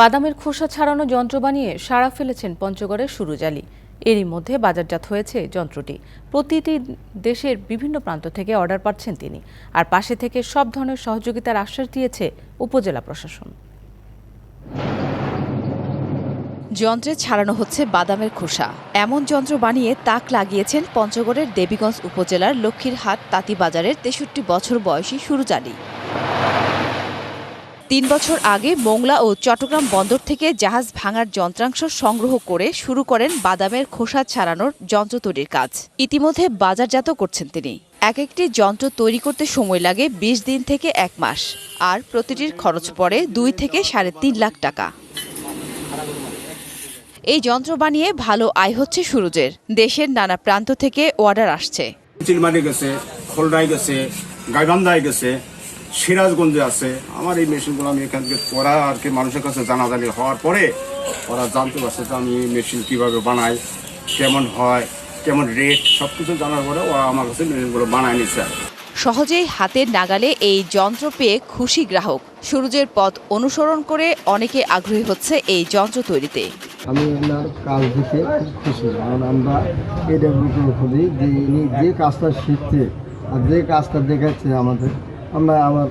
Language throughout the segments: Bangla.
বাদামের খোসা ছাড়ানো যন্ত্র বানিয়ে সাড়া ফেলেছেন পঞ্চগড়ের সুরুজ আলী। এরই মধ্যে বাজারজাত হয়েছে যন্ত্রটি। প্রতিটি দেশের বিভিন্ন প্রান্ত থেকে অর্ডার পাচ্ছেন তিনি। আর পাশে থেকে সব ধরনের সহযোগিতার আশ্বাস দিয়েছে উপজেলা প্রশাসন। যন্ত্রে ছাড়ানো হচ্ছে বাদামের খোসা। এমন যন্ত্র বানিয়ে তাক লাগিয়েছেন পঞ্চগড়ের দেবীগঞ্জ উপজেলার লক্ষ্মীরহাট তাঁতিবাজারের ৬৩ বছর বয়সী সুরুজ আলী। ৩ বছর আগে মোংলা ও চট্টগ্রাম বন্দর থেকে জাহাজ ভাঙার যন্ত্রাংশ সংগ্রহ করে শুরু করেন বাদামের খোসা ছাড়ানোর যন্ত্র তৈরির কাজ। ইতিমধ্যে বাজারজাত করছেন তিনি। এক একটি যন্ত্র তৈরি করতে সময় লাগে ২০ দিন থেকে ১ মাস। আর প্রতিটির খরচ পড়ে ২ থেকে ৩.৫ লাখ টাকা। এই যন্ত্র বানিয়ে ভালো আয় হচ্ছে সুরুজের। দেশের নানা প্রান্ত থেকে অর্ডার আসছে। চিলমারি গেছে, খোলরাই গেছে, গাইবান্ধায় গেছে, সিরাজগঞ্জে আছে। আমার এই মেশিনগুলো আমি এখান থেকে ওরা আর কি মানুষের কাছে জানাজানি হওয়ার পরে ওরা জানতে পারছে যে আমি এই মেশিন কীভাবে বানাই, কেমন হয়, কেমন রেট, সব কিছু জানার পরে ওরা আমার কাছে মেশিনগুলো বানায় নিচ্ছে। সহজেই হাতের নাগালে এই যন্ত্র পেয়ে খুশি গ্রাহক। সুরুজের পথ অনুসরণ করে অনেকে আগ্রহী হচ্ছে এই যন্ত্র তৈরিতে। আমি ওনার কাজ দেখে খুব খুশি, কারণ আমরা এটা বুঝতে খুঁজি যে ইনি যে কাজটা শিখছে আর যে কাজটা দেখাচ্ছে আমরা আমার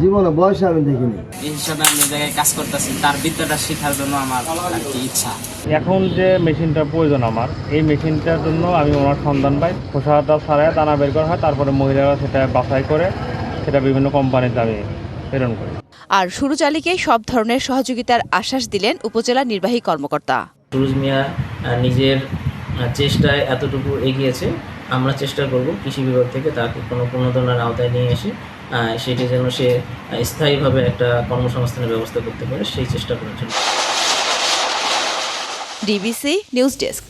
জীবনে বয়সে আমি দেখিনি। এই হিসাবে আমি জায়গায় কাজ করতেছি, তার বিদ্যাটা শেখার জন্য আমার আর কি ইচ্ছা। এখন যে মেশিনটা প্রয়োজন আমার, এই মেশিনটার জন্য আমি ওনার সন্ধান পাই। খোসাটা ছাড়াই দানা বের করা হয়, তারপরে মহিলারা সেটা বাছাই করে সেটা বিভিন্ন কোম্পানিতে আমি প্রেরণ করি। আর সুরুজ আলীকে সব ধরনের সহযোগিতার আশ্বাস দিলেন উপজেলা নির্বাহী কর্মকর্তা। সুরুজ মিয়া নিজের চেষ্টায় এতটুকু এগিয়েছে। আমরা চেষ্টা করব কৃষি বিভাগ থেকে তাকে কোনো প্রণোদনার আওতায় নিয়ে এসে সেটি যেন সে স্থায়ীভাবে একটা কর্মসংস্থানের ব্যবস্থা করতে পারে, সেই চেষ্টা করার জন্য। DBC news desk.